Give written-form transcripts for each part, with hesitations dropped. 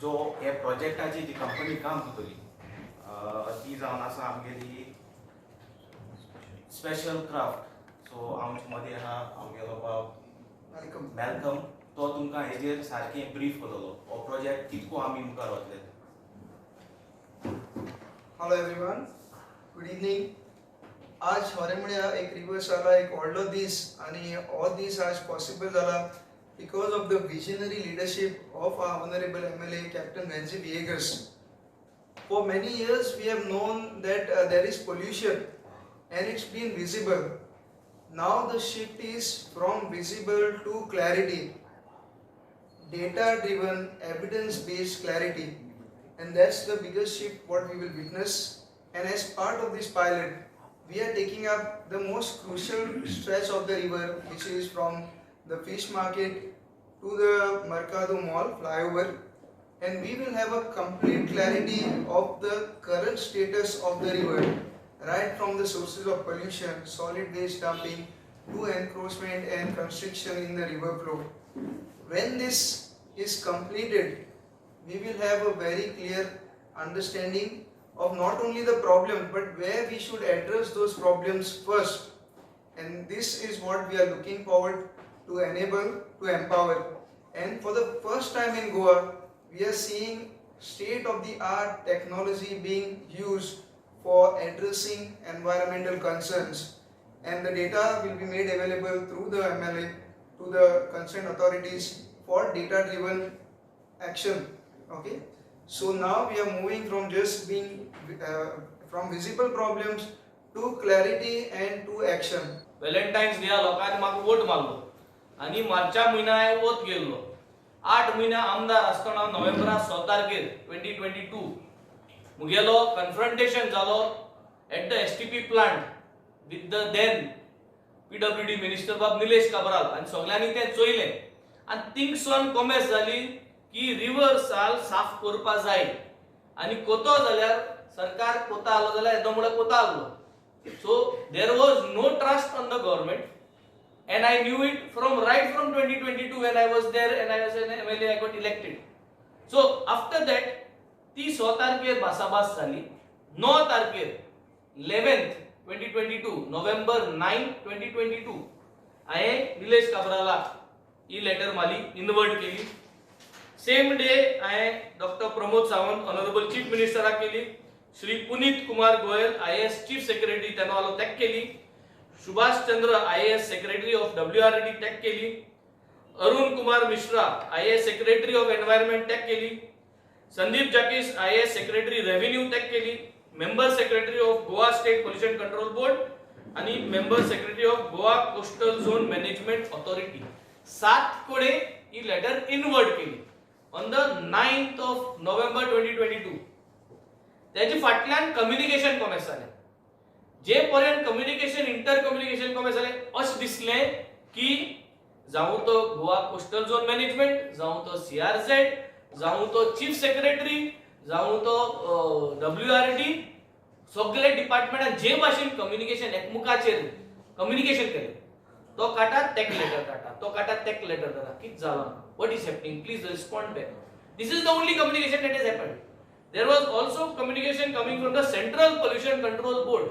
जो हे प्रोजेक्टाची जी कंपनी काम करतली ती जावन आसा आमगेली स्पेशल क्राफ्ट. सो आमचे मदीं आहा आमगेलो बाब मॅल्कम. तो तुमकां हेजेर सारकें ब्रीफ करतलो हो प्रोजेक्ट कितको आमी मुखार वतले. Hello everyone, good evening. आज होरेमुळ्या एक रिवर्स आला एक व्हडलो दीस आनी हो दीस आज पॉसिबल जाला because of the visionary leadership of our honorable MLA Captain Renzi Villegas. For many years we have known that there is pollution and it's been visible. Now the shift is from visible to clarity, data driven, evidence based clarity, and that's the biggest shift what we will witness. And as part of this pilot we are taking up the most crucial stretch of the river, which is from the fish market to the Mercado Mall flyover, and we will have a complete clarity of the current status of the river, right from the sources of pollution, solid waste dumping, to encroachment and constriction in the river flow. When this is completed, we will have a very clear understanding of not only the problem but where we should address those problems first. And this is what we are looking forward to enable, to empower. And for the first time in Goa, we are seeing state-of-the-art technology being used for addressing environmental concerns. And the data will be made available through the MLA to the concerned authorities for data-driven action. Okay. So now we are moving from just being from visible problems to clarity and to action. Valentine's day लोकांनी म्हाका vote मारलो आनी मार्चा म्हयन्यात वोत गेल्लो. 8 म्हयने आमदार आसतना नोव्हेंबरा 6 तारखेर 2022 मुगेलो कन्फ्रंटेशन जालो at the STP plant with the then PWD minister Bab Nilesh Cabral आनी सगळ्यांनी तें चोयलें आनी थिंगसोन कॉमेस जाली की रिवर साल साफ करपा जाय आनी कोतो जाल्यार सरकार कोता आलो जाल्यार येदो म्हळ्यार कोता आसलो. So there was no trust on the government, and I knew it from 2022 when I was there and I was an MLA, I got elected. So after that, 6 तारखेर भासाभास जाली. 9 तारखेर 11th 2022 November 9 2022 हांवें निलेश काब्राला ही लेटर माली inward केली. Same day हांवें doctor Pramod Sawant honourable chief मिनिस्टराक केली. Shri Puneet Kumar Goyal IAS chief secretary तेनवालो टॅक केली. Subhash Chandra IAS secretary of WRD tag केली. Arun Kumar Mishra IAS secretary of environment tag केली. संदीप जाकीस IAS सेक्रेटरी रेव्हेन्यू टॅक केली. Member secretary of Goa state pollution control board आणि member secretary of Goa coastal zone management authority 7 कोडे ही letter invert केली on the 9th of November 2022. त्याची फाटल्यान communication कॉमेस जालें. जे पर्यंत कम्युनिकेशन इंटर कम्युनिकेशन कॉमेस जालें अशें दिसलें की जावं तो गोवा कोस्टल झोन मॅनेजमेंट, जावं तो CRZ, जावं तो चीफ सेक्रेटरी, जावं तो WRD, सगळे डिपार्टमेंटान जे भाशेन कम्युनिकेशन एकमुखाचेर कम्युनिकेशन केलें तो काटा तेक लेटर काटा, तो काटा तेक लेटर काटा. कितें जालां, what is happening, please respond back. This is the only communication that is happened. There was also communication coming from the Central Pollution Control Board.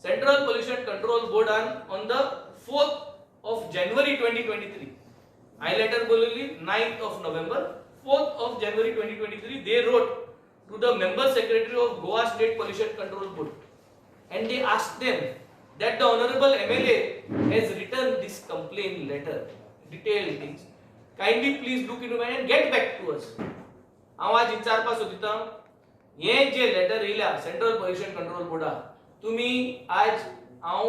Central Pollution Control Board on the 4th of January 2023. I letter bolili 9th of November, 4th of January 2023. They wrote to the member secretary of Goa State Pollution Control Board, and they asked them that the honorable MLA has written this complaint letter, detailed things. Kindly please look into it and get back to us. हांव आज विचारपाक सोदिता हे जे letter येयल्या central pollution control बोर्डा तुमी आज हांव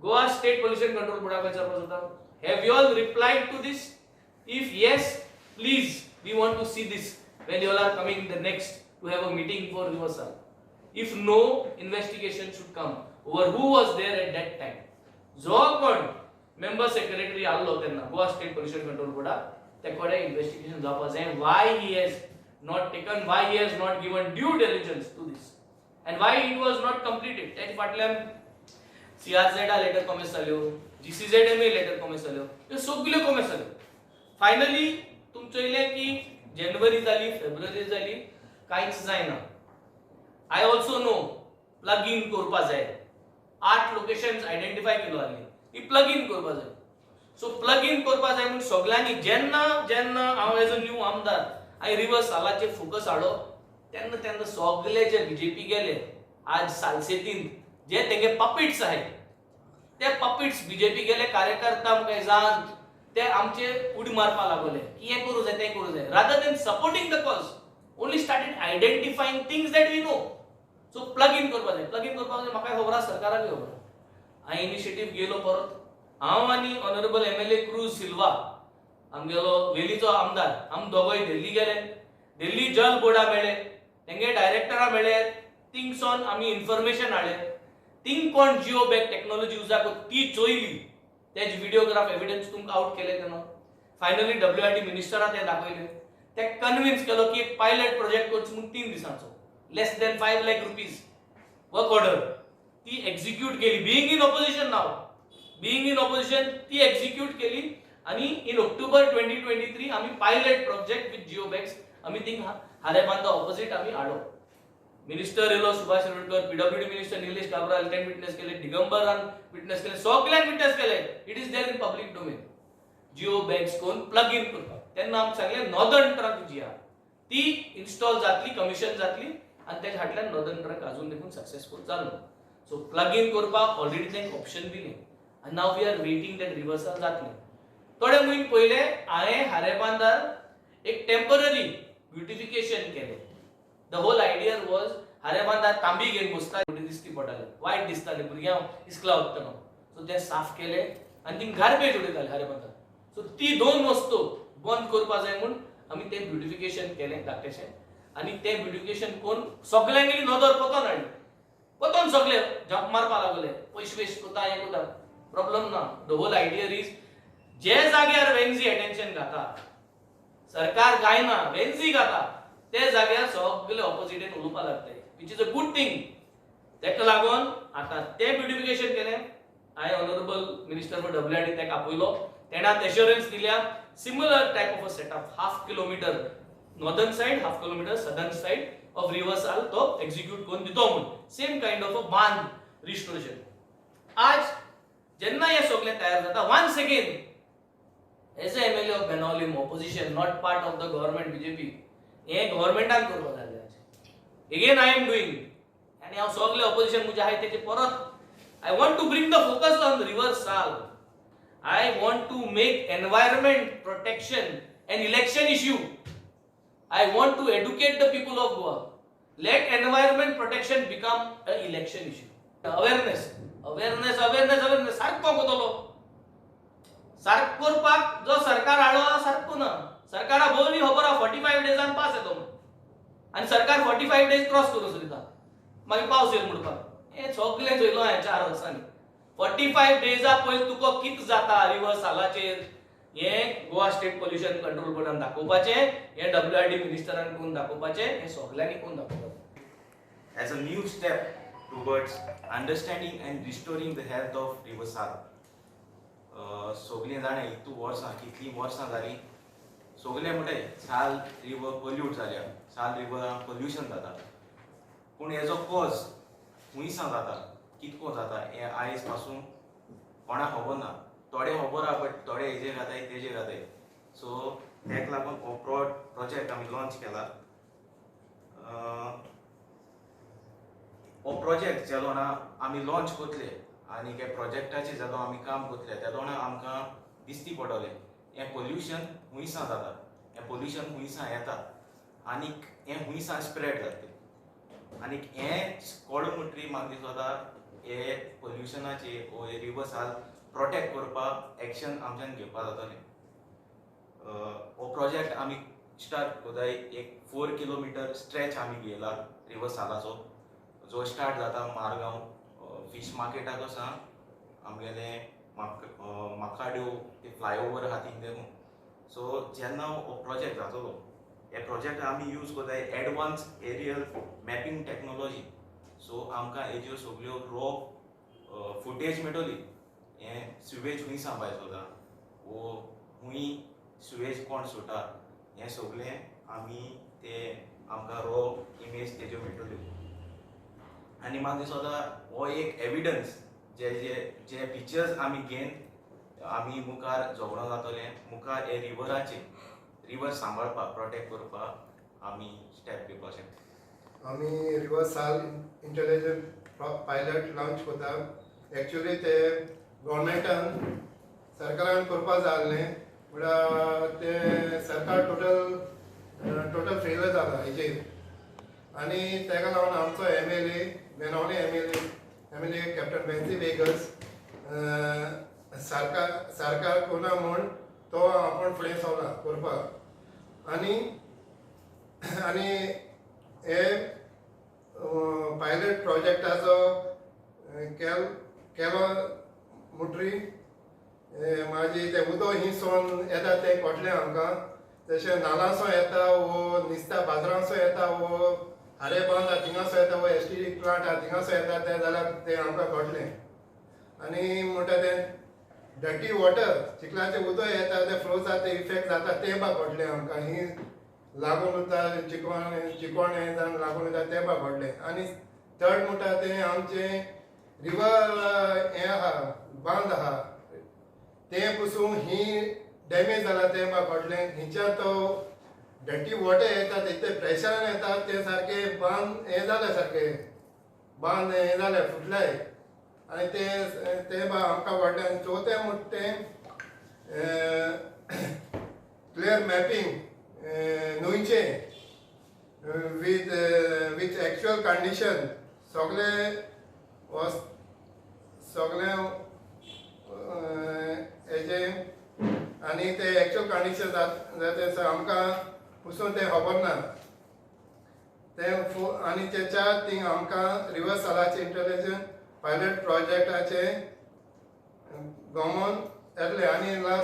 Goa state pollution control बोर्डाक विचारपाक सोदता have you all replied to this. If yes please we want to see this when you all are coming the next to have a meeting for reversal. If no, investigation should come over who was there at that time. जो कोण member secretary आल्लो तेन्ना Goa state pollution control बोर्डा ते कोडे investigation जावपाक जाय. why he has not taken, why he has not given due diligence to this, and why it was not completed. That फाटल्यान CRZ letter कॉमेस जाल्यो, GCZMA letter कॉमेस जाल्यो, ह्यो सगल्यो कॉमेस जाल्यो. फायनली तुमचो इले की जानेवारी जाली, फेब्रुवारी जाली, कांयच जायना. I also know plug in करपा जाय. 8 लोकेशन्स आयडेंटिफाय केलो आसली. ही प्लग इन करपा जाय. सो प्लग इन करपा जाय म्हणून सगळ्यांनी जेन्ना जेन्ना हांव एज अ न्यू आमदार हांवें रिव्हर्स सालाचेर फोकस हाडलो तेन्ना तेन्ना सगळे जे बीजेपी गेले आज सालसेतीन जे तेंगे पपिट्स आहेत ते पपिट्स बीजेपी गेले कार्यकर्ता मुखार जावन ते आमचे उडी मारपा लागले की हे करू जाय ते करू जाय rather than supporting the cause only started identifying things that we know. So plug in करपा जाय. प्लग इन करपा जाय म्हाका खबर आसा सरकाराक खबर आसा. हांवें इनिशिएटीव घेयलो परत. हांव आनी ऑनरेबल एमएलए क्रूज सिल्वा आमगेलो वेलीचो आमदार आम दोगोय दिल्ली गेले. दिल्ली जल बोर्डा मेळ्ळे, तेंगे डायरेक्टरा मेळ्ळे, थिंगसोन आमी इन्फॉर्मेशन हाडले. थिंग कोण जिओ बॅग टेक्नॉलॉजी यूज करता ती चोयली. तेज व्हिडिओग्राफ एविडन्स तुमकां आउट केले तेन्ना फायनली डब्ल्यूआयडी मिनिस्टरा ते दाखयले. ते कन्विन्स केलो की एक पायलट प्रोजेक्ट करचो म्हणून 3 दिसांचो less than 5 lakh rupees work order ती एक्झिक्यूट केली. Being in opposition now being in opposition ती एक्झिक्यूट केली आणि इन ऑक्टोबर 2023 आम्ही pilot project with geo bags आम्ही थिंग हारेबांदा ऑपोजिट आम्ही हाडो. मिनिस्टर येलो सुभाष शिरोडकर, पीडब्ल्यूडी मिनिस्टर निलेश काब्राल त्यांनी विटनेस केले, दिगंबरान विटनेस केले, सगळ्यांनी विटनेस केले. It is there in public domain. Geo bags कोण प्लग इन करता तेन्ना आमी सांगले नॉर्दर्न ट्रक जी आहा ती इन्स्टॉल जातली, कमिशन जातली आणि त्याच्या फाटल्यान नॉर्दर्न ट्रक अजून देखून सक्सेसफुल जालो. सो प्लग इन करपाक ऑलरेडी तेंक ऑप्शन दिले आणि now we are waiting that reversal जातले. थोडे म्हयने पयले हांवें हारेबांदार एक टेम्पररी ब्युटिफिकेशन केले. द होल आयडिया वॉज हारेबांदार तांबी घेवन बसता दिसती पडटाले, वायट दिसताले भुरग्यांक इस्कला वतना. सो ते साफ केले आनी थिंग गार्बेज उडयताले हारेबांदार. सो ती 2 वस्तू बंद करपा जाय म्हणून आमी ते ब्युटिफिकेशन केलें धाकटेशें आनी ते ब्युटिफिकेशन कोण सगळ्यांनी नदर पतन हाडली. पतन सगळे जंप मारपा लागले, पयशे वेस्ट कोता हें कोता प्रॉब्लम ना. द होल आयडिया इज जे जाग्यार वेन्झी अटेन्शन घाता सरकार गायना वेन्झी घाता ते जाग्यार सगळे ऑपोजिटेन उलोवपा लागले which is a good thing. तेका लागून आतां ते ब्युटिफिकेशन केलें. हांवें ऑनरेबल मिनिस्टर फॉर डब्ल्यूआयडी तेका आपयलो. तेणा एश्युरन्स दिल्या similar type of a setup 1/2 kilometre northern side 1/2 kilometre southern side of reversal तो एक्झिक्यूट करून दितो म्हणून सेम काइंड ऑफ अ बांध रिस्टोरेशन. आज जेन्ना हे सगळे तयार जाता once again as a MLA of Benaulim opposition not part of the government BJP हे गव्हर्नमेंटान करपा जाय. अगेन आय एम डुईंग आनी हांव सगळे ऑपोजिशन म्हणजे आहाय तेचे परत I want to bring the focus on reversal. I want to make environment protection an election issue. I want to educate the people of Goa. Let environment protection become an election issue. Awareness सारको कोतलो. सारको करपाक जो सरकार हाडलो सारको ना. सरकारा बोली खबर 45 डेजान पास येतो आणि सरकार 45 डेज क्रॉस करून सोदिता मागीर पावस येयलो म्हणपाक. हे सगळें चोयलो हांवें 4 वर्सांनी. 45 डेजा पयलीं तुका कित जाता रिव्हर्सलाचेर हे गोवा स्टेट पोल्युशन कंट्रोल बोर्डान दाखोवपाचे, हे डब्ल्यूआयडी मिनिस्टरान कोण दाखोवपाचे, हे सगळ्यांनी कोण दाखोवपाचे. As a new step towards understanding and restoring the health of River Sal. सगळीं जाणां इतू वर्सां कितलीं वर्सां जालीं सगळे म्हणटाय साल रिवर पोल्यूट जाल्या, साल रिवरान पोल्युशन जाता. पूण हेजो कॉज खुंयसां जाता, कितको जाता हें आयज पासून कोणाक खबर ना. थोडे खबर आहा बट थोडे हेजेर घाताय तेजेर घाताय. सो तेका लागून हो प्रोजेक्ट आमी लॉन्च केला. हो प्रोजेक्ट जेलो ना आमी लॉन्च करतले आनी हे प्रोजेक्टाचेर जेदो आमी काम करतले तेदोना आमकां दिसती पडटलें हें पोल्युशन खुंयसां जाता, हें पोल्युशन खुंयसां येता आनीक हें खुंयसां स्प्रेड जाता. आनीक हें कळून म्हणटरी म्हाका दिसता हे पोल्युशनाचेर वो रिव्हर्सल प्रोटेक्ट करपाक एक्शन आमच्यान घेवपा जातलें. हो प्रोजेक्ट आमी स्टार्ट कोताय एक 4 किलोमीटर स्ट्रेच आमी घेयला रिव्हर्सलाचो जो स्टार्ट जाता मारगांव फिश मार्केटाक वसा आमगेले माकाड्यो ते फ्लायओवर आहा थिंग देखून. सो जेन्ना हो प्रोजेक्ट जातलो हे प्रोजेक्ट आमी यूज कोताय advance aerial mapping technology. So आमकां हेज्यो सगळ्यो रॉ फुटेज मेळटली. हें सुवेज खुंयसां भायर सोदा वो खूंय सुवेज कोण सुटा हें सगळें आमी ते आमकां रो इमेज तेज्यो मेळटल्यो आनी म्हाका दिसता हो एक एविडन्स जे जे जे पिक्चर्स आमी घेवन आमी मुखार झगडों जातले मुखार हे रिवर सांबाळपाक प्रोटेक्ट करपाक आमी स्टेप घेवपाक शकता. आमी रिवर्स साल इंटेलिजंट पायलट लॉन्च कोता. एक्चुअली ते गव्हर्मेंटान सरकारान करपा जाय आसलें म्हळ्यार ते सरकार टोटल फेलर जाला हेजेर आनी तेका लागून आमचो MLA मेनोवले MLA कॅप्टन बेन्सी वेगस सरकार कोना म्हूण तो आपण फुडें सोला करपाक आनी हे पायलट प्रोजेक्टाचो केलो मुटरी माझी ते उदो हिंसोन येता ते कोटले आमकां तशें नालांसो येता वो निस्ता बाजारांसो येता वो हारे बांदा थिंगासो येता वो STD प्लांट आहा थिंगासो येता ते जाल्यार ते आमकां कोटलें आनी म्हणटा ते डर्टी वॉटर चिखलाचें उदक येता ते फ्लो जाता इफेक्ट जाता ते बा कोटलें आमकां ही लागून उरता चिकोण जावन लागून उरता ते बा कोटलें आनी थर्ड म्हणटा ते आमचे रिवर हें आहा बांद आहा ते पसून ही डॅमेज जाला ते बा कोटलें हिंच्या तो डर्टी वॉटर येता ते प्रेशरान येता ते सारके बांद हें जाले सारके बांद हें जाले फुटले आनी ते बा आमकां व्हडलें आनी चवथें म्हणटा तें क्लियर मॅपींग न्हंयचे वीथ एक्चुअल कंडिशन सगळे हेजे आनी ते एक्चुअल कंडिशन जाता आमकां पसून ते खबर ना ते आनी तेच्या थिंग आमकां रिवर सालाचे इंटेलिजंट पायलट प्रोजेक्टाचे गमन येतले आनी